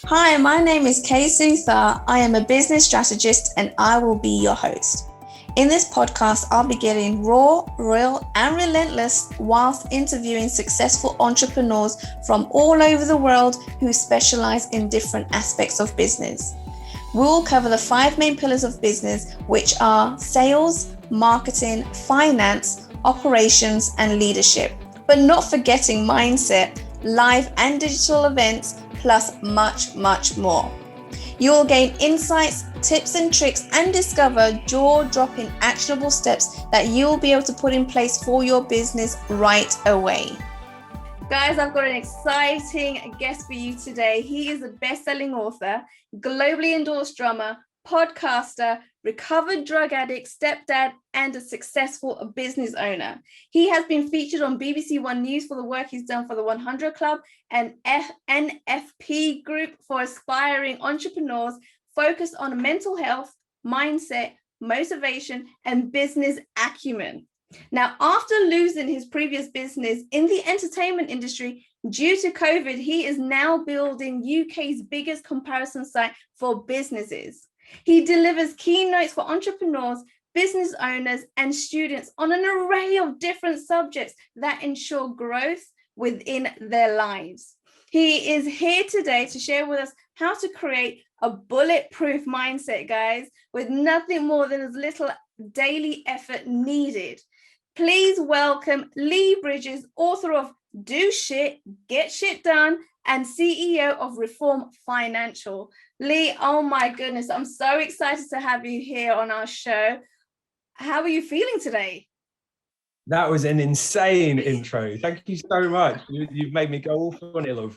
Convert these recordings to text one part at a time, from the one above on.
Hi, my name is Kay Sutha. I am a business strategist and I will be your host. In this podcast, I'll be getting raw, real, and relentless whilst interviewing successful entrepreneurs from all over the world who specialize in different aspects of business. We'll cover the 5 main pillars of business, which are sales, marketing, finance, operations, and leadership, but not forgetting mindset, live and digital events, plus much, much more. You will gain insights, tips and tricks, and discover jaw-dropping actionable steps that you will be able to put in place for your business right away. Guys, I've got an exciting guest for you today. He is a best-selling author, globally endorsed drummer, podcaster, recovered drug addict, stepdad, and a successful business owner. He has been featured on BBC One News for the work he's done for the 100 Club and NFP group for aspiring entrepreneurs focused on mental health, mindset, motivation, and business acumen. Now, after losing his previous business in the entertainment industry due to COVID, he is now building UK's biggest comparison site for businesses. He delivers keynotes for entrepreneurs, business owners, and students on an array of different subjects that ensure growth within their lives. He is here today to share with us how to create a bulletproof mindset, guys, with nothing more than as little daily effort needed. Please welcome Lee Bridges, author of Do Shit, Get Shit Done, and CEO of Reform Financial. Lee, oh my goodness, I'm so excited to have you here on our show. How are you feeling today? That was an insane intro. Thank you so much. You've made me go all funny, love.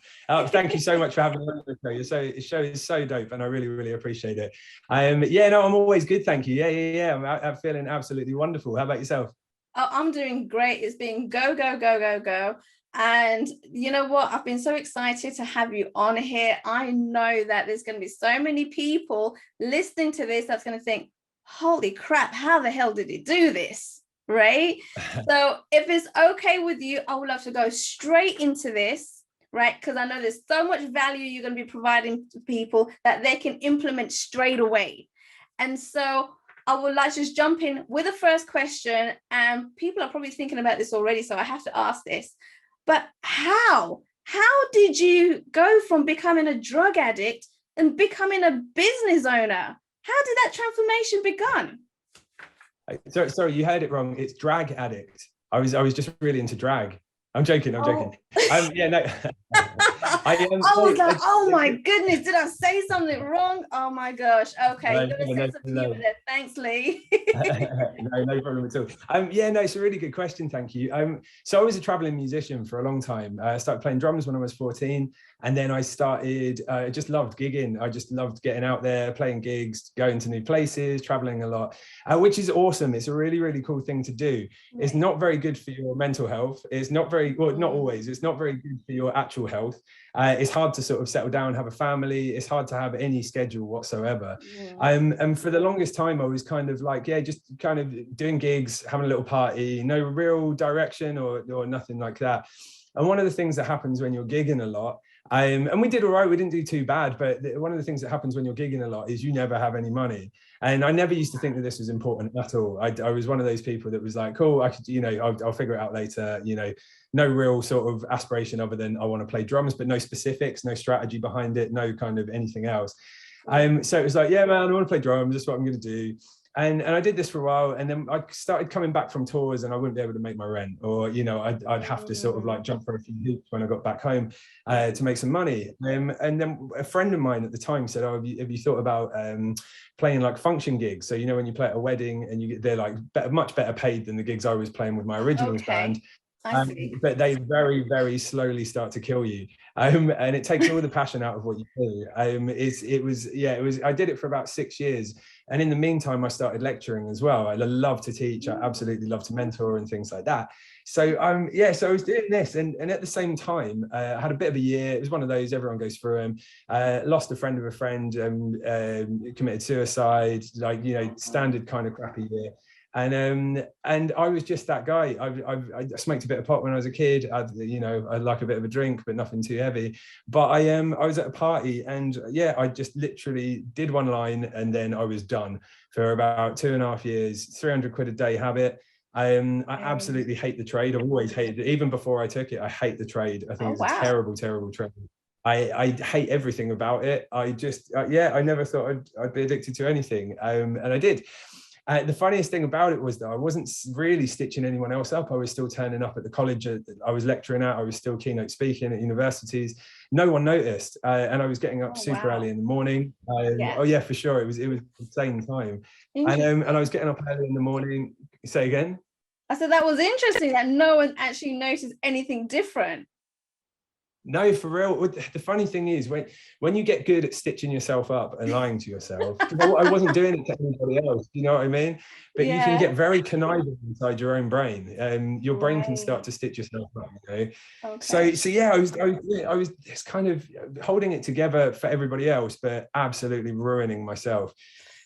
Thank you so much for having me on the show. The show is so dope, and I really, really appreciate it. I'm always good. Thank you. Yeah. I'm feeling absolutely wonderful. How about yourself? Oh, I'm doing great. It's been go. And you know what? I've been so excited to have you on here. I know that there's going to be so many people listening to this that's going to think, holy crap, how the hell did he do this? Right? So if it's okay with you, I would love to go straight into this, right? Because I know there's so much value you're going to be providing to people that they can implement straight away. And so I would like to just jump in with the first question, and people are probably thinking about this already, so I have to ask this. But how did you go from becoming a drug addict and becoming a business owner? How did that transformation begin? Sorry, you heard it wrong. It's drag addict. I was just really into drag. I'm joking. Yeah, no. I was like, oh my goodness, did I say something wrong? Oh my gosh. Okay, no. Thanks, Lee. No problem at all. It's a really good question. Thank you. So I was a traveling musician for a long time. I started playing drums when I was 14, and then I started. I just loved gigging. I just loved getting out there, playing gigs, going to new places, traveling a lot, which is awesome. It's a really, really cool thing to do. It's not very good for your mental health. It's not not always. It's not very good for your actual health. It's hard to sort of settle down, have a family. It's hard to have any schedule whatsoever. And for the longest time, I was kind of like, just kind of doing gigs, having a little party, no real direction or nothing like that. And one of the things that happens when you're gigging a lot, and we did all right, we didn't do too bad, but one of the things that happens when you're gigging a lot is you never have any money. And I never used to think that this was important at all. I was one of those people that was like, cool, I could, I'll figure it out later, no real sort of aspiration other than I want to play drums, but no specifics, no strategy behind it, no kind of anything else. So it was like, yeah, man, I want to play drums, that's what I'm going to do. And I did this for a while, and then I started coming back from tours and I wouldn't be able to make my rent, or, I'd have to sort of like jump for a few hoops when I got back home to make some money. And then a friend of mine at the time said, have you thought about playing like function gigs? So, when you play at a wedding and they're like much better paid than the gigs I was playing with my originals band. But they very, very slowly start to kill you, and it takes all the passion out of what you do. I did it for about 6 years, and in the meantime I started lecturing as well. I love to teach, I absolutely love to mentor and things like that. So so I was doing this, and at the same time I had a bit of a year. It was one of those, everyone goes through them. Lost a friend of a friend, committed suicide, standard kind of crappy year. And I was just that guy. I smoked a bit of pot when I was a kid. I like a bit of a drink, but nothing too heavy. But I was at a party, and I just literally did one line, and then I was done for about 2.5 years. 300 quid a day habit. I absolutely hate the trade. I've always hated it. Even before I took it, I hate the trade. I think it's a terrible, terrible trade. I hate everything about it. I just, I never thought I'd be addicted to anything. And I did. The funniest thing about it was that I wasn't really stitching anyone else up. I was still turning up at the college I was lecturing at. I was still keynote speaking at universities. No one noticed. And I was getting up super early in the morning. Oh yeah, for sure. It was insane time. And I was getting up early in the morning. Say again? I said that was interesting that no one actually noticed anything different. No, for real. The funny thing is, when you get good at stitching yourself up and lying to yourself, I wasn't doing it to anybody else, you know what I mean? But you can get very conniving inside your own brain. Your brain can start to stitch yourself up, you know? Okay. So yeah, I was just kind of holding it together for everybody else, but absolutely ruining myself.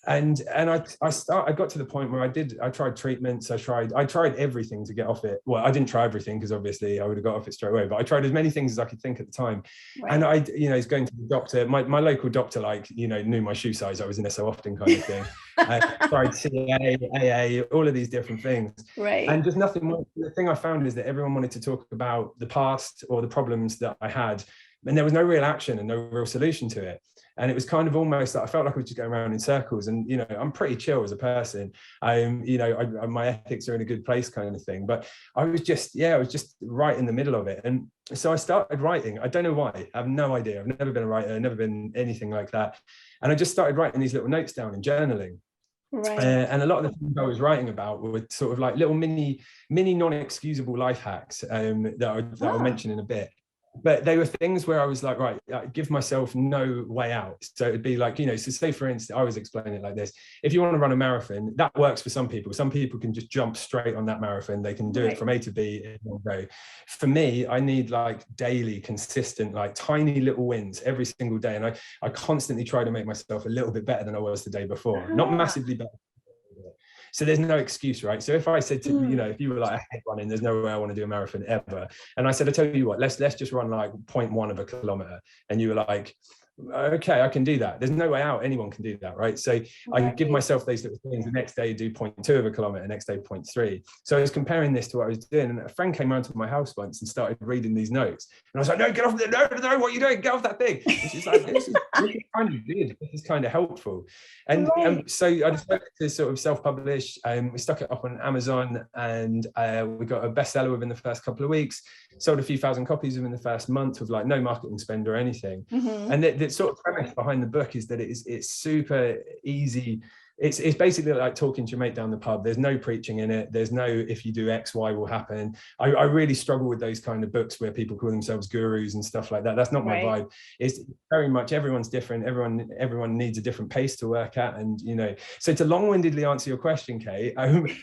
And I got to the point where I tried treatments. I tried everything to get off it. Well, I didn't try everything because obviously I would have got off it straight away, but I tried as many things as I could think at the time. Right. And I was going to the doctor, my local doctor, knew my shoe size. I was in there so often kind of thing. I tried CA, AA, all of these different things. Right. And just nothing more. The thing I found is that everyone wanted to talk about the past or the problems that I had, and there was no real action and no real solution to it. And it was kind of almost like I felt like I was just going around in circles. And, I'm pretty chill as a person. My ethics are in a good place kind of thing. But I was just right in the middle of it. And so I started writing. I don't know why. I have no idea. I've never been a writer, never been anything like that. And I just started writing these little notes down and journaling. Right. And a lot of the things I was writing about were sort of like little mini non-excusable life hacks that I'll mention in a bit. But they were things where I was like, right, give myself no way out. So it'd be like, so say for instance, I was explaining it like this. If you want to run a marathon, that works for some people. Some people can just jump straight on that marathon. They can do it from A to B in one go. For me, I need like daily, consistent, like tiny little wins every single day. And I constantly try to make myself a little bit better than I was the day before. Not massively better. So there's no excuse, right? So if I said to if you were like, I hate running, there's no way I want to do a marathon ever. And I said, I tell you what, let's just run like 0.1 of a kilometer. And you were like, okay, I can do that. There's no way out. Anyone can do that, right? So I give myself these little things. The next day, do 0.2 of a kilometer. Next day, 0.3. So I was comparing this to what I was doing. And a friend came around to my house once and started reading these notes. And I was like, no, get off no, what are you doing? Get off that thing. And she's like, this is kind of good. This is kind of helpful. And so I decided to sort of self-publish. We stuck it up on Amazon, and we got a bestseller within the first couple of weeks. Sold a few thousand copies within the first month with like no marketing spend or anything. And the sort of premise behind the book is that it's super easy. It's basically like talking to your mate down the pub. There's no preaching in it. There's no if you do X, Y will happen. I really struggle with those kind of books where people call themselves gurus and stuff like that. That's not my vibe. It's very much everyone's different. Everyone needs a different pace to work at. And so to long-windedly answer your question, Kate, I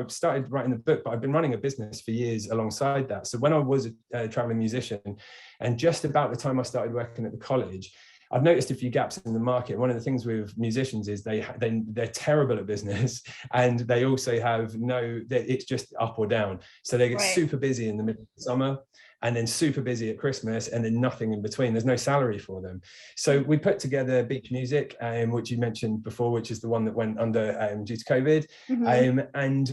started writing the book, but I've been running a business for years alongside that. So when I was a traveling musician, and just about the time I started working at the college, I've noticed a few gaps in the market. One of the things with musicians is they're terrible at business, and they also have it's just up or down. So they get super busy in the middle of the summer, and then super busy at Christmas, and then nothing in between. There's no salary for them. So we put together Beach Music, which you mentioned before, which is the one that went under due to COVID. And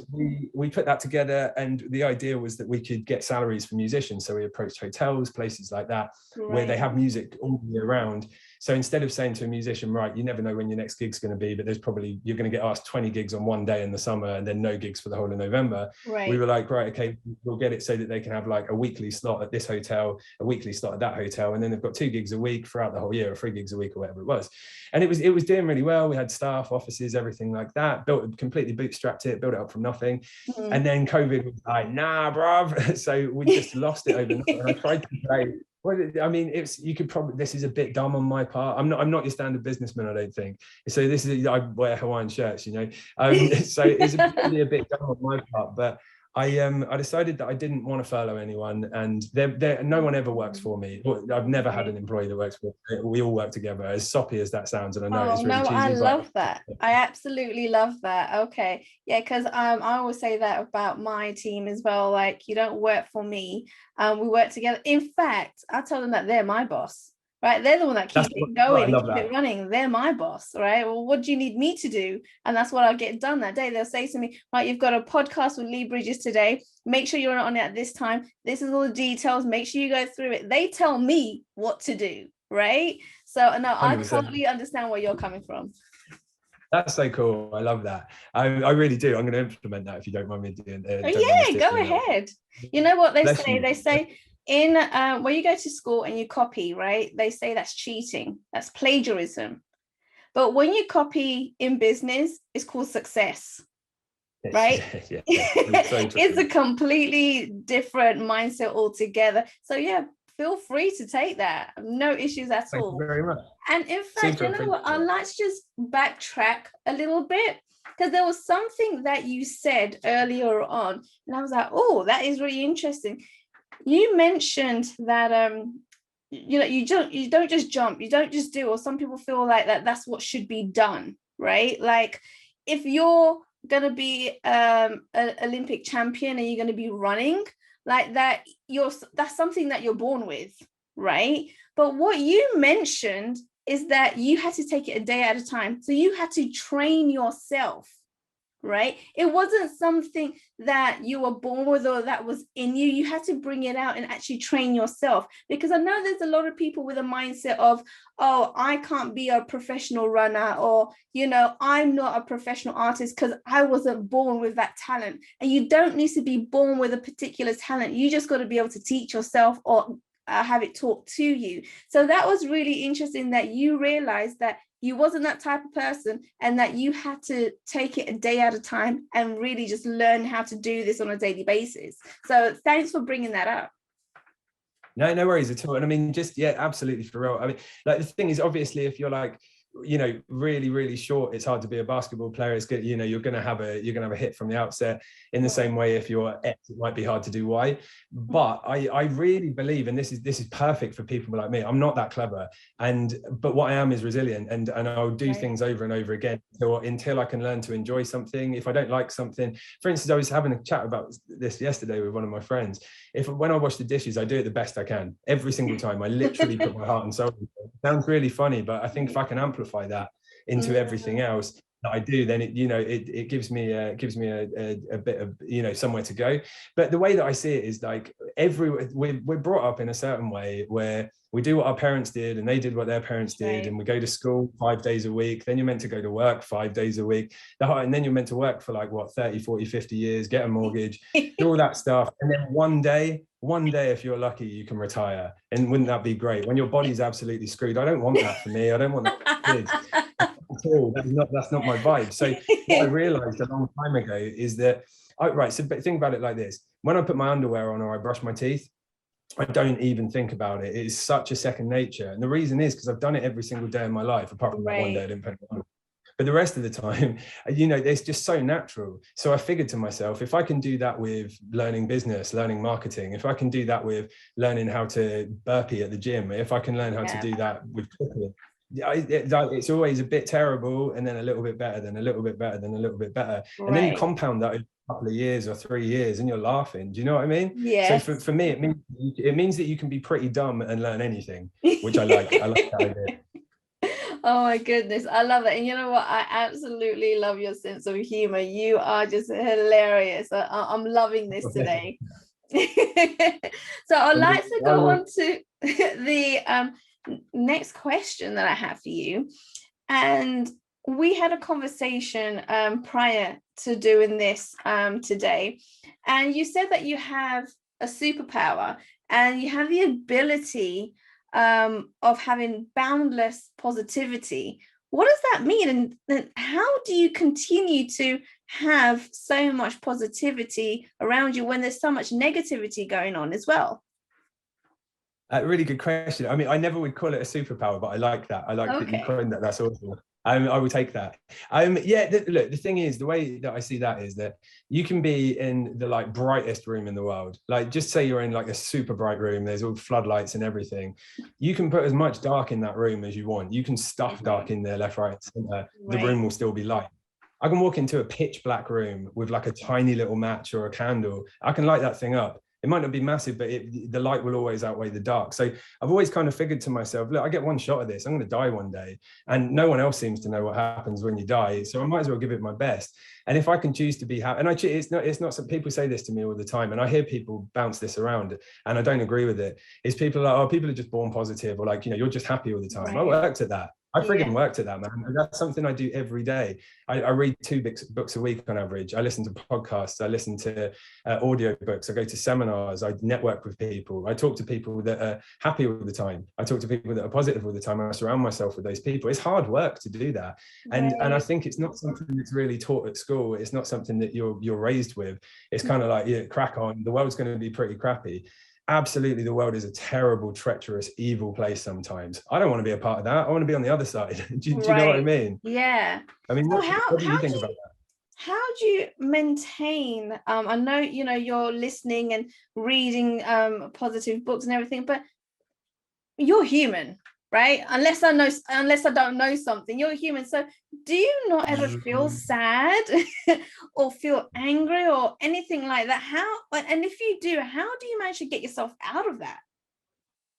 we put that together, and the idea was that we could get salaries for musicians. So we approached hotels, places like that, where they have music all year round. So instead of saying to a musician, right, you never know when your next gig's going to be, but you're going to get asked 20 gigs on one day in the summer and then no gigs for the whole of November. We were like, right, okay, we'll get it so that they can have like a weekly slot at this hotel, a weekly slot at that hotel. And then they've got 2 gigs a week throughout the whole year, or 3 gigs a week, or whatever it was. And it was doing really well. We had staff, offices, everything like that, completely bootstrapped it, built it up from nothing. And then COVID was like, nah, bruv. So we just lost it overnight. And I tried to say, well, I mean, this is a bit dumb on my part. I'm not your standard businessman, I don't think. So I wear Hawaiian shirts, so it's really a bit dumb on my part, but I decided that I didn't want to furlough anyone, and no one ever works for me. I've never had an employee that works for me. We all work together, as soppy as that sounds, and I know it's really cheesy. I love that. I absolutely love that. Okay. Yeah, because I always say that about my team as well. Like, you don't work for me. We work together. In fact, I tell them that they're my boss. Right, they're the one that keeps it going and keep it running. They're my boss, right? Well, what do you need me to do? And that's what I'll get done that day. They'll say to me, right, you've got a podcast with Lee Bridges today. Make sure you're on it at this time. This is all the details. Make sure you go through it. They tell me what to do, right? So no, 100%. I totally understand where you're coming from. That's so cool. I love that. I really do. I'm going to implement that if you don't mind me doing it. Yeah, go ahead. You know what they say? They say, in when you go to school and you copy, right, they say that's cheating, that's plagiarism. But when you copy in business, it's called success, right? Yeah, it's a completely different mindset altogether. So yeah, feel free to take that. No issues at all. Thank you very much. And in fact, you know what, let's just backtrack a little bit, because there was something that you said earlier on and I was like, oh, that is really interesting. You mentioned that you don't just jump, you don't just do, or some people feel like that's what should be done, right? Like if you're gonna be an Olympic champion and you're gonna be running like that, that's something that you're born with, right? But what you mentioned is that you had to take it a day at a time. So you had to train yourself, right? It wasn't something that you were born with or that was in you. You had to bring it out and actually train yourself, because I know there's a lot of people with a mindset of, oh, I can't be a professional runner, or, you know, I'm not a professional artist because I wasn't born with that talent. And you don't need to be born with a particular talent. You just got to be able to teach yourself or have it taught to you. So that was really interesting that you realized that you wasn't that type of person and that you had to take it a day at a time and really just learn how to do this on a daily basis. So thanks for bringing that up. No worries at all. And I mean, just, yeah, absolutely, for real. I mean, like, the thing is, obviously, if you're like, you know, really, really short, it's hard to be a basketball player. It's good, you know, you're gonna have a hit from the outset. In the same way, if you're X, it might be hard to do Y. But I really believe, and this is perfect for people like me. I'm not that clever, but what I am is resilient, and I'll do things over and over again until I can learn to enjoy something. If I don't like something, for instance, I was having a chat about this yesterday with one of my friends. When I wash the dishes, I do it the best I can every single time. I literally put my heart and soul into it. It sounds really funny, but I think if I can amplify that into everything else that I do, then it gives me a bit of, you know, somewhere to go. But the way that I see it is like we're brought up in a certain way where we do what our parents did and they did what their parents did, and we go to school 5 days a week. Then you're meant to go to work 5 days a week, and then you're meant to work for like 30, 40, 50 years, get a mortgage, do all that stuff, and then one day, if you're lucky, you can retire. And wouldn't that be great? When your body's absolutely screwed. I don't want that for me. I don't want that for kids at all. That's not my vibe. So what I realized a long time ago is that, so think about it like this. When I put my underwear on or I brush my teeth, I don't even think about it. It is such a second nature. And the reason is because I've done it every single day of my life, apart from that one day I didn't put it on. But the rest of the time, you know, it's just so natural. So I figured to myself, if I can do that with learning business, learning marketing, if I can do that with learning how to burpee at the gym, if I can learn how to do that with cooking, it's always a bit terrible, and then a little bit better, then a little bit better, then a little bit better. And then you compound that over a couple of years or 3 years and you're laughing. Do you know what I mean? Yeah. So for me, it means that you can be pretty dumb and learn anything, which I like. I like that idea. Oh my goodness, I love it. And you know what? I absolutely love your sense of humor. You are just hilarious. I'm loving this today. So I'd like to go on to the next question that I have for you. And we had a conversation prior to doing this today. And you said that you have a superpower and you have the ability of having boundless positivity. What does that mean? And how do you continue to have so much positivity around you when there's so much negativity going on as well? Really good question. I mean, I never would call it a superpower, but I like that. I like that you coined that. That's awesome. I will take that. Look, the thing is, the way that I see that is that you can be in the like brightest room in the world. Like, just say you're in like a super bright room, there's all floodlights and everything. You can put as much dark in that room as you want. You can stuff dark in there, left, right, center. The room will still be light. I can walk into a pitch black room with like a tiny little match or a candle. I can light that thing up. It might not be massive, but the light will always outweigh the dark. So I've always kind of figured to myself, look, I get one shot of this. I'm going to die one day. And no one else seems to know what happens when you die. So I might as well give it my best. And if I can choose to be happy, and it's not some people say this to me all the time. And I hear people bounce this around and I don't agree with it. It's people like, oh, people are just born positive, or like, you're just happy all the time. Right. I worked at that. I friggin' worked at that, man. And that's something I do every day. I read 2 books a week on average. I listen to podcasts. I listen to audio books. I go to seminars. I network with people. I talk to people that are happy all the time. I talk to people that are positive all the time. I surround myself with those people. It's hard work to do that. And I think it's not something that's really taught at school. It's not something that you're raised with. It's kind of like, yeah, crack on. The world's going to be pretty crappy. Absolutely, the world is a terrible, treacherous, evil place sometimes. I don't want to be a part of that. I want to be on the other side. do you know what I mean? Yeah. I mean, what do you think about that? How do you maintain, I know, you're listening and reading positive books and everything, but you're human, right? Unless I don't know something, you're human. So do you not ever feel sad or feel angry or anything like that? And if you do, how do you manage to get yourself out of that?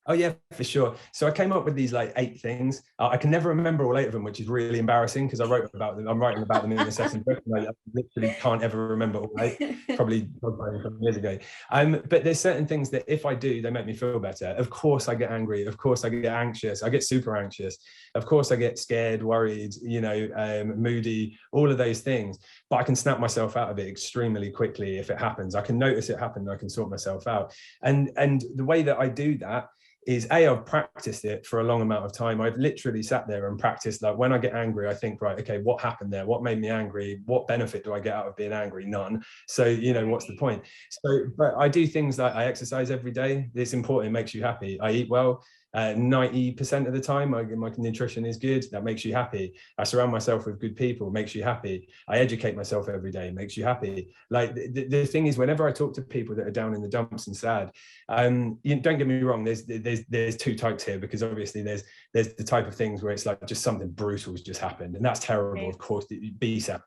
Oh yeah, for sure. So I came up with these like 8 things. I can never remember all 8 of them, which is really embarrassing because I wrote about them. I'm writing about them in the second book, and I literally can't ever remember all 8. Probably from years ago. But there's certain things that if I do, they make me feel better. Of course, I get angry. Of course, I get anxious. I get super anxious. Of course, I get scared, worried, moody. All of those things. But I can snap myself out of it extremely quickly if it happens. I can notice it happen. I can sort myself out. And the way that I do that is I've practiced it for a long amount of time. I've literally sat there and practiced, like when I get angry, I think, right, okay, what happened there? What made me angry? What benefit do I get out of being angry? None. So, what's the point? So, but I do things like I exercise every day. It's important. It makes you happy. I eat well. 90% of the time, my nutrition is good. That makes you happy. I surround myself with good people, makes you happy. I educate myself every day, makes you happy. Like the thing is, whenever I talk to people that are down in the dumps and sad, don't get me wrong. There's 2 types here, because obviously there's the type of things where it's like just something brutal has just happened, and that's terrible. Of course, be sad.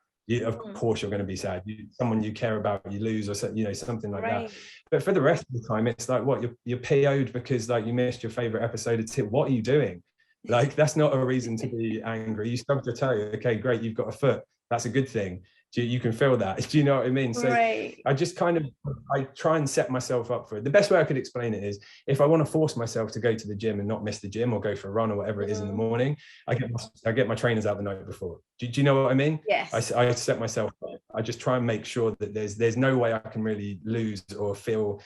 Of course you're going to be sad. Someone you care about, you lose, or something like that. But for the rest of the time, it's like, what, you're PO'd because like you missed your favorite episode of Tip. What are you doing? Like, that's not a reason to be angry. You stubbed your toe. Okay, great, you've got a foot. That's a good thing. You can feel that. Do you know what I mean? So I just I try and set myself up for it. The best way I could explain it is, if I want to force myself to go to the gym and not miss the gym, or go for a run or whatever it is in the morning, I get my trainers out the night before. Do you know what I mean? Yes. I set myself up. I just try and make sure that there's no way I can really lose or feel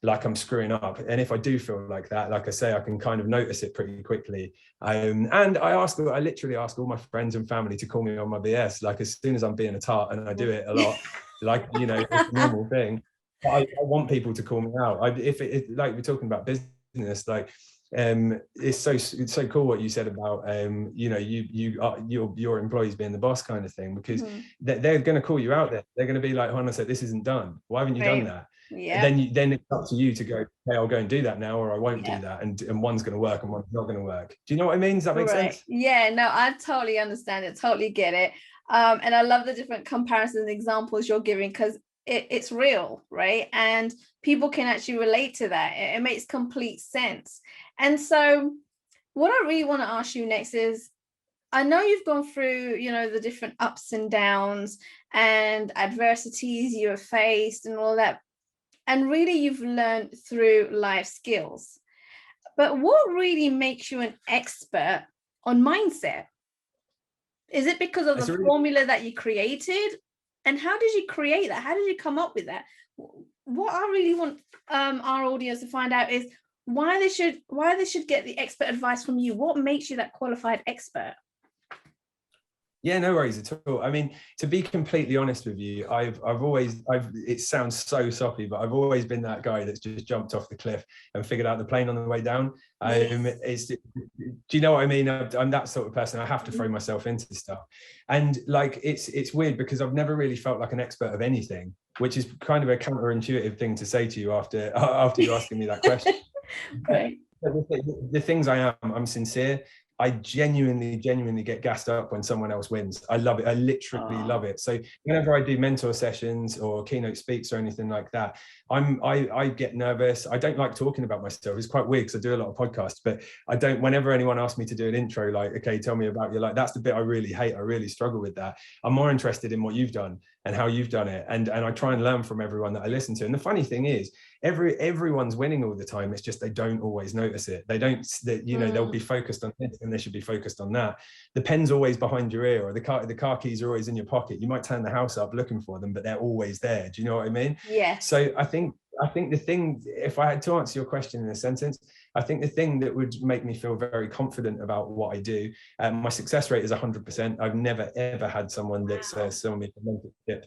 like I'm screwing up. And if I do feel like that, like I say, I can kind of notice it pretty quickly. And I literally ask all my friends and family to call me on my BS, like as soon as I'm being a tart, and I do it a lot, like, it's a normal thing. But I want people to call me out. If like we're talking about business, like, it's so cool what you said about your employees being the boss kind of thing, because they're going to call you out there. They're going to be like, Hannah said, this isn't done. Why haven't you done that? Yeah. Then it's up to you to go, hey, I'll go and do that now, or I won't do that. And one's going to work and one's not going to work. Do you know what I mean? Does that make sense? Yeah, no, I totally understand it. Totally get it. And I love the different comparisons and examples you're giving, because it's real, right? And people can actually relate to that. It makes complete sense. And so what I really want to ask you next is, I know you've gone through, the different ups and downs and adversities you have faced and all that. And really, you've learned through life skills. But what really makes you an expert on mindset? Is it because of the formula that you created? And how did you create that? How did you come up with that? What I really want our audience to find out is why they should get the expert advice from you. What makes you that qualified expert? Yeah, no worries at all. I mean, to be completely honest with you, it sounds so soppy, but I've always been that guy that's just jumped off the cliff and figured out the plane on the way down. Do you know what I mean? I'm that sort of person. I have to throw myself into stuff. And like, it's weird because I've never really felt like an expert of anything, which is kind of a counterintuitive thing to say to you after you asking me that question. Right. The things I'm sincere. I genuinely get gassed up when someone else wins. I love it. I literally love it. So whenever I do mentor sessions or keynote speaks or anything like that, I get nervous. I don't like talking about myself. It's quite weird because I do a lot of podcasts, but I don't, whenever anyone asks me to do an intro, like, okay, tell me about your life, that's the bit I really hate. I really struggle with that. I'm more interested in what you've done and how you've done it. And I try and learn from everyone that I listen to. And the funny thing is, everyone's winning all the time. It's just they don't always notice it. They'll be focused on this and they should be focused on that. The pen's always behind your ear, or the car keys are always in your pocket. You might turn the house up looking for them, but they're always there. Do you know what I mean? Yeah. So I think the thing, if I had to answer your question in a sentence, I think the thing that would make me feel very confident about what I do, my success rate is 100%. I've never ever had someone that's someone with a mentorship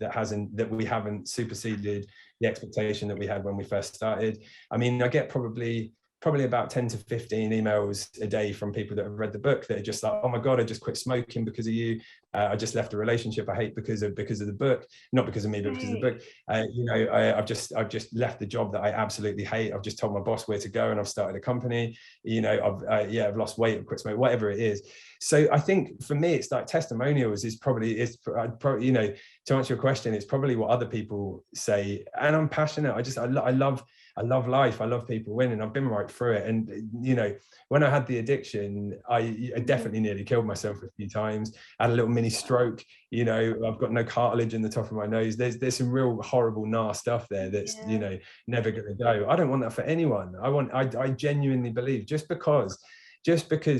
that we haven't superseded the expectation that we had when we first started. I mean, I get probably about 10 to 15 emails a day from people that have read the book that are just like, oh my God, I just quit smoking because of you. I just left a relationship I hate because of the book, not because of me, but because of the book. I've just left the job that I absolutely hate. I've just told my boss where to go and I've started a company. I've lost weight, I've quit smoking, whatever it is. So I think for me, it's like testimonials is probably, to answer your question, it's probably what other people say. And I'm passionate. I love life. I love people winning. I've been right through it. And, when I had the addiction, I definitely nearly killed myself a few times. I had a little mini stroke. I've got no cartilage in the top of my nose. There's some real horrible, nasty stuff there that's, never going to go. I don't want that for anyone. I genuinely believe just because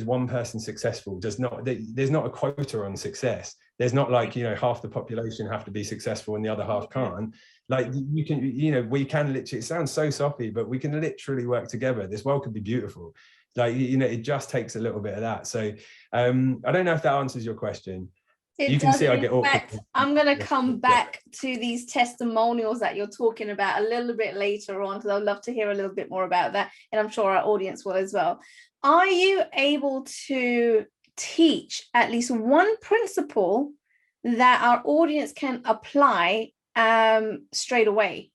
one person's successful there's not a quota on success. There's not like, half the population have to be successful and the other half can't. Like we can literally, it sounds so soppy, but we can literally work together. This world could be beautiful. Like, it just takes a little bit of that. So I don't know if that answers your question. You can see I get awkward. I'm going to come back to these testimonials that you're talking about a little bit later on, because I'd love to hear a little bit more about that. And I'm sure our audience will as well. Are you able to teach at least one principle that our audience can apply straight away?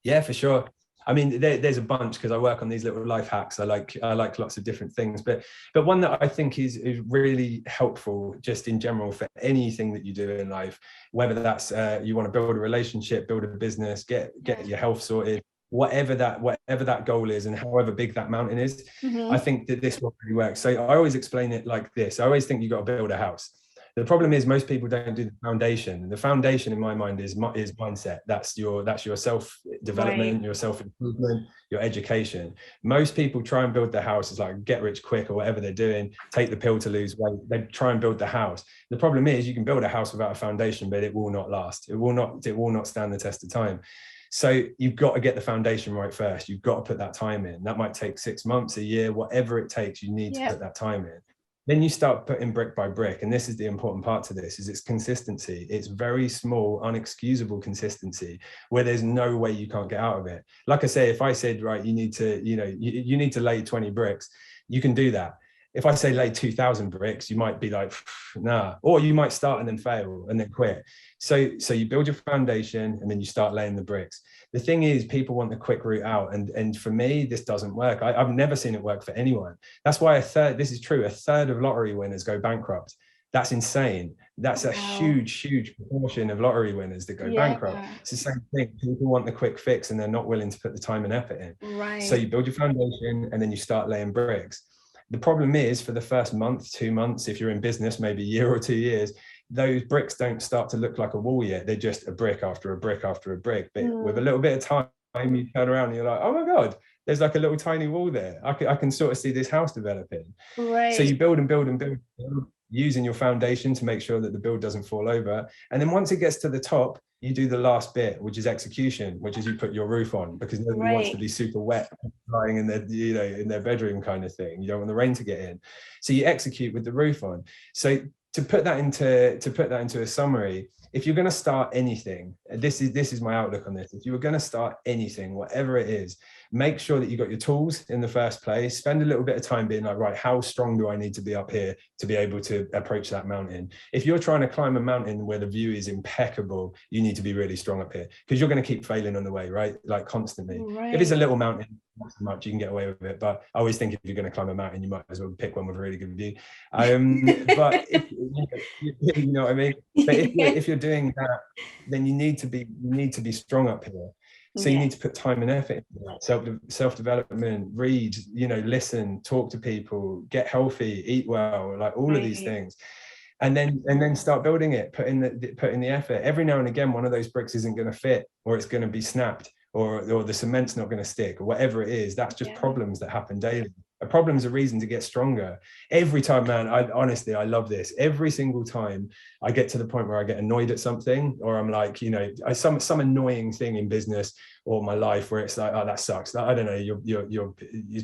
Yeah, for sure. I mean, there's a bunch because I work on these little life hacks. I like lots of different things, but one that I think is really helpful just in general for anything that you do in life, whether that's you want to build a relationship, build a business, get your health sorted, whatever that goal is and however big that mountain is. I think that this will really work. So I always explain it like this. I always think you've got to build a house. The problem is most people don't do the foundation. The foundation in my mind is mindset. That's your self-development, your self-improvement, your education. Most people try and build their house as like get rich quick or whatever they're doing, take the pill to lose weight. They try and build the house. The problem is you can build a house without a foundation, but it will not last. It will not stand the test of time. So you've got to get the foundation right first. You've got to put that time in. That might take 6 months, a year, whatever it takes, you need to put that time in. Then you start putting brick by brick. And this is the important part to this, is it's consistency. It's very small, unexcusable consistency where there's no way you can't get out of it. Like I say, if I said, right, you need to lay 20 bricks, you can do that. If I say lay 2,000 bricks, you might be like, nah, or you might start and then fail and then quit. So you build your foundation and then you start laying the bricks. The thing is, people want the quick route out. And for me, this doesn't work. I've never seen it work for anyone. That's why this is true. A third of lottery winners go bankrupt. That's insane. That's a huge proportion of lottery winners that go bankrupt. It's the same thing. People want the quick fix and they're not willing to put the time and effort in. Right. So you build your foundation and then you start laying bricks. The problem is for the first month, 2 months, if you're in business, maybe a year or 2 years, those bricks don't start to look like a wall yet. They're just a brick after a brick after a brick. But with a little bit of time, you turn around and you're like, oh my God, there's like a little tiny wall there. I can sort of see this house developing. Right. So you build and build and build, using your foundation to make sure that the build doesn't fall over. And then once it gets to the top, you do the last bit, which is execution, which is you put your roof on, because nobody wants to be super wet lying in their, in their bedroom kind of thing. You don't want the rain to get in. So you execute with the roof on. So to put that into a summary, if you're going to start anything, this is my outlook on this. If you were going to start anything, whatever it is, make sure that you got your tools in the first place. Spend a little bit of time being like, right, how strong do I need to be up here to be able to approach that mountain? If you're trying to climb a mountain where the view is impeccable, you need to be really strong up here, because you're going to keep failing on the way, right? Like constantly. Right. If it's a little mountain, not so much, you can get away with it. But I always think if you're going to climb a mountain, you might as well pick one with a really good view. But if, you know what I mean? But if you're doing that, then you need to be strong up here. So you need to put time and effort into that. Self-development, read, listen, talk to people, get healthy, eat well, like all of these things. And then start building it, put in the effort. Every now and again, one of those bricks isn't going to fit, or it's going to be snapped, or the cement's not going to stick, or whatever it is. That's just problems that happen daily. A problem's a reason to get stronger. Every time, man, honestly, I love this. Every single time I get to the point where I get annoyed at something, or I'm like, some annoying thing in business or my life where it's like, oh, that sucks. I don't know, you're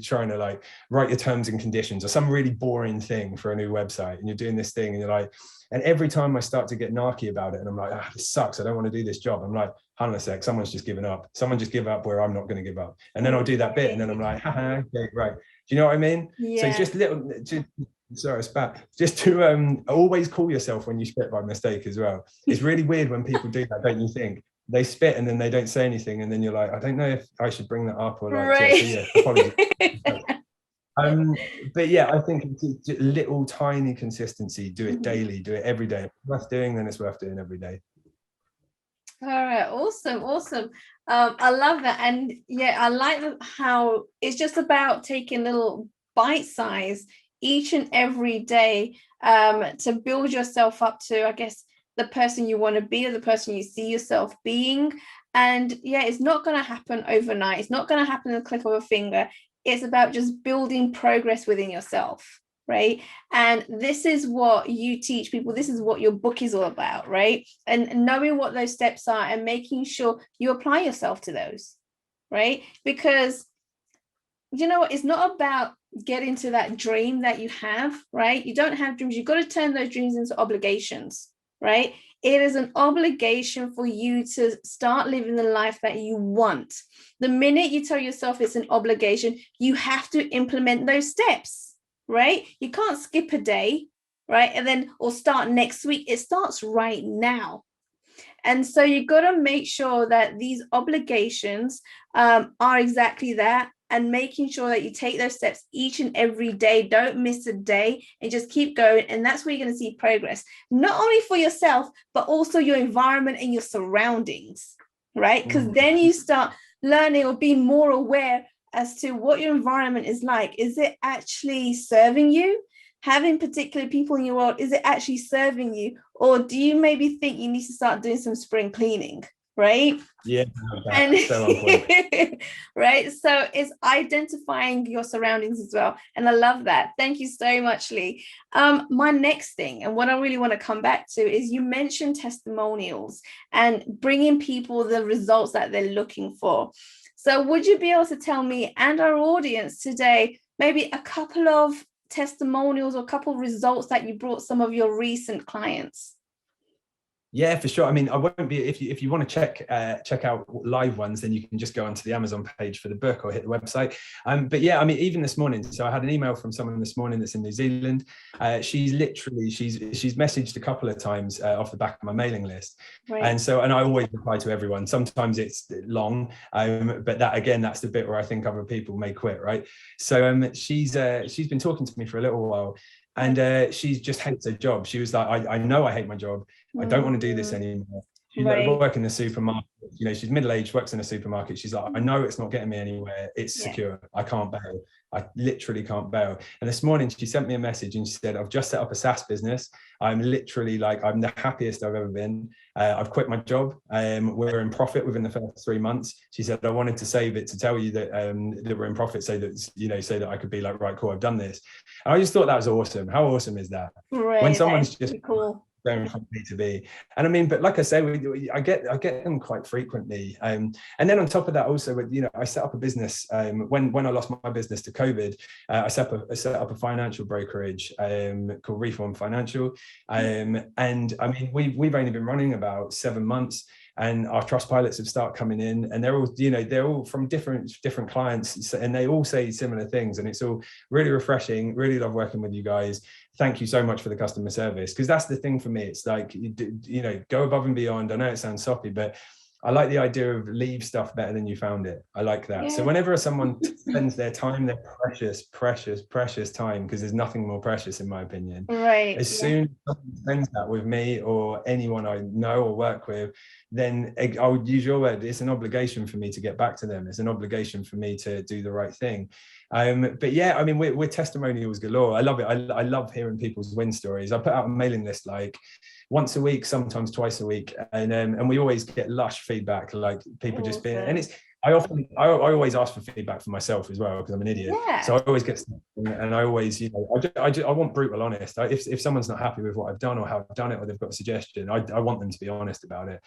trying to like write your terms and conditions, or some really boring thing for a new website, and you're doing this thing and you're like, and every time I start to get narky about it and I'm like, this sucks, I don't want to do this job, I'm like, hold on a sec, someone's just given up. Someone just give up where I'm not going to give up. And then I'll do that bit and then I'm like, okay, right. Do you know what I mean? So it's just sorry, spat. Just to always call yourself when you spit by mistake as well. It's really weird when people do that, don't you think? They spit and then they don't say anything, and then you're like, I don't know if I should bring that up or like, right. Apologies. But yeah, I think it's a little tiny consistency. Do it daily, do it every day. If it's worth doing, then it's worth doing every day. All right, awesome. I love that. And I like how it's just about taking little bite size each and every day to build yourself up to, I guess, the person you want to be, or the person you see yourself being. And it's not going to happen overnight. It's not going to happen in the click of a finger. It's about just building progress within yourself, right? And this is what you teach people. This is what your book is all about, right? And knowing what those steps are and making sure you apply yourself to those, right? Because you know what? It's not about getting to that dream that you have, right? You don't have dreams. You've got to turn those dreams into obligations, right? It is an obligation for you to start living the life that you want. The minute you tell yourself it's an obligation, you have to implement those steps, right? You can't skip a day, right? And then, or start next week. It starts right now. And so you got to make sure that these obligations are exactly that, and making sure that you take those steps each and every day. Don't miss a day and just keep going. And that's where you're going to see progress, not only for yourself, but also your environment and your surroundings, right? Because then you start learning or being more aware as to what your environment is like. Is it actually serving you? Having particular people in your world, is it actually serving you? Or do you maybe think you need to start doing some spring cleaning? Right? Yeah, and so on point. Right. So it's identifying your surroundings as well. And I love that. Thank you so much, Lee. My next thing, and what I really want to come back to, is you mentioned testimonials and bringing people the results that they're looking for. So would you be able to tell me and our audience today, maybe a couple of testimonials or a couple of results that you brought some of your recent clients? Yeah, for sure. I mean, I won't be, if you want to check out live ones, then you can just go onto the Amazon page for the book or hit the website. But yeah, I mean, even this morning, so I had an email from someone this morning that's in New Zealand. She's messaged a couple of times off the back of my mailing list. Right. And I always reply to everyone. Sometimes it's long, but that's the bit where I think other people may quit, right? So she's been talking to me for a little while. And she just hates her job. She was like, I know I hate my job. I don't want to do this anymore. She's like working in the supermarket. She's middle-aged, works in a supermarket. She's like, I know it's not getting me anywhere. It's secure. I can't bail. I literally can't bail. And this morning she sent me a message and she said, I've just set up a SaaS business. I'm literally I'm the happiest I've ever been. I've quit my job. We're in profit within the first 3 months. She said, I wanted to save it to tell you that that we're in profit, so that I could be like, right, cool, I've done this. And I just thought that was awesome. How awesome is that? Right, when someone's just cool. going from B to B. And I mean, but like I say, I get them quite frequently. And then on top of that, also, I set up a business when I lost my business to COVID. I set up a financial brokerage called Reform Financial. And I mean, we've only been running about 7 months. And our trust pilots have started coming in, and they're all from different clients, and they all say similar things. And it's all really refreshing. Really love working with you guys. Thank you so much for the customer service, because that's the thing for me. It's like, go above and beyond. I know it sounds soppy, but I like the idea of leave stuff better than you found it. I like that. Yeah. So whenever someone spends their time, their precious time, because there's nothing more precious in my opinion. Right. As soon as someone spends that with me or anyone I know or work with, then I'll use your word. It's an obligation for me to get back to them. It's an obligation for me to do the right thing. But yeah, I mean, we're testimonials galore. I love it. I love hearing people's win stories. I put out a mailing list like once a week, sometimes twice a week, and we always get lush feedback, like people just being, and it's, I always ask for feedback for myself as well, because I'm an idiot. Yeah. So I always get, and I always, I want brutal honest. If someone's not happy with what I've done or how I've done it, or they've got a suggestion, I want them to be honest about it.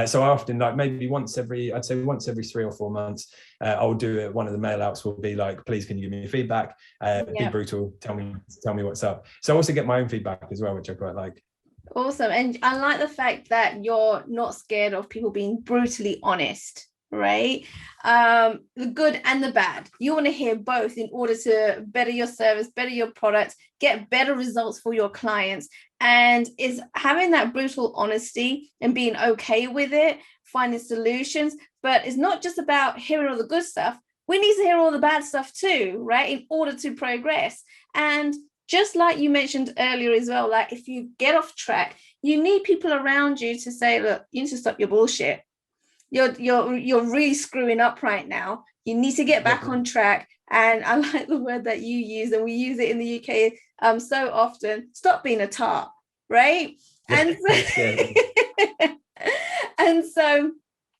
So I often, like maybe once every 3 or 4 months, I'll do it. One of the mail outs will be like, please, can you give me feedback? Be brutal. Tell me what's up. So I also get my own feedback as well, which I quite like. Awesome. And I like the fact that you're not scared of people being brutally honest, right? The good and the bad. You want to hear both in order to better your service, better your product, get better results for your clients. And is having that brutal honesty and being okay with it, finding solutions. But it's not just about hearing all the good stuff. We need to hear all the bad stuff too, right? In order to progress. And just like you mentioned earlier as well, like if you get off track, you need people around you to say, look, you need to stop your bullshit. You're really screwing up right now. You need to get back on track. And I like the word that you use, and we use it in the UK so often. Stop being a tart, right? And and so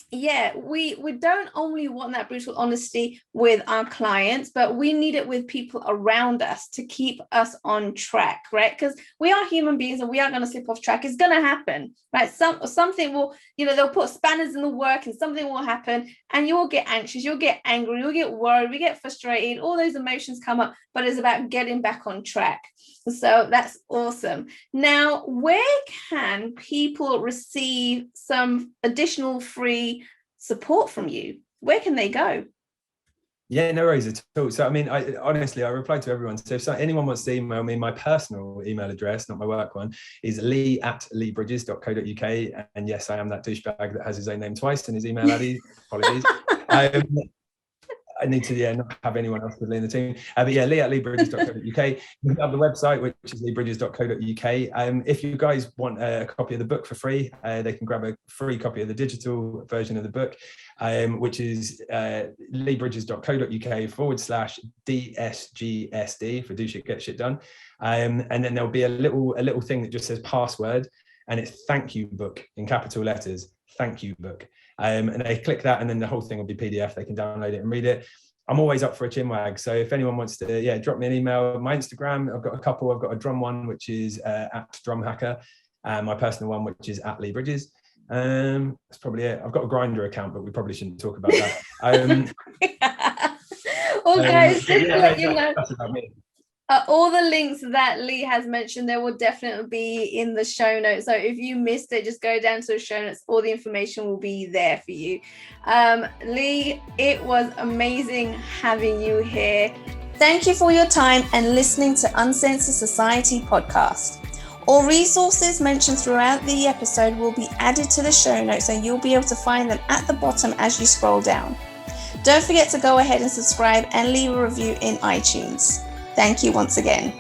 yeah, we don't only want that brutal honesty with our clients, but we need it with people around us to keep us on track, right? Because we are human beings and we are going to slip off track. It's going to happen, right? Something will, they'll put spanners in the work and something will happen and you'll get anxious, you'll get angry, you'll get worried, we get frustrated, all those emotions come up, but it's about getting back on track. So that's awesome. Now, where can people receive some additional free support from you? Where can they go? Yeah, no worries at all. So, I mean, I reply to everyone. So if anyone wants to email me, my personal email address, not my work one, is lee@leebridges.co.uk. And yes, I am that douchebag that has his own name twice in his email ID. Apologies. I need to not have anyone else with Lee in the team. But yeah, lee@leebridges.co.uk. You have the website, which is leebridges.co.uk. If you guys want a copy of the book for free, they can grab a free copy of the digital version of the book, which is leebridges.co.uk/DSGSD for do shit, get shit done. And then there'll be a little thing that just says password, and it's thank you book in capital letters, thank you book. And they click that and then the whole thing will be PDF. They can download it and read it. I'm always up for a chinwag. So if anyone wants to, drop me an email. My Instagram, I've got a couple. I've got a drum one, which is @drumhacker. My personal one, which is @leebridges. That's probably it. I've got a Grindr account, but we probably shouldn't talk about that. Well, guys, just to let you know. That's about me. All the links that Lee has mentioned, there will definitely be in the show notes. So if you missed it, just go down to the show notes. All the information will be there for you. Lee, it was amazing having you here. Thank you for your time and listening to Uncensored Society Podcast. All resources mentioned throughout the episode will be added to the show notes, and you'll be able to find them at the bottom as you scroll down. Don't forget to go ahead and subscribe and leave a review in iTunes. Thank you once again.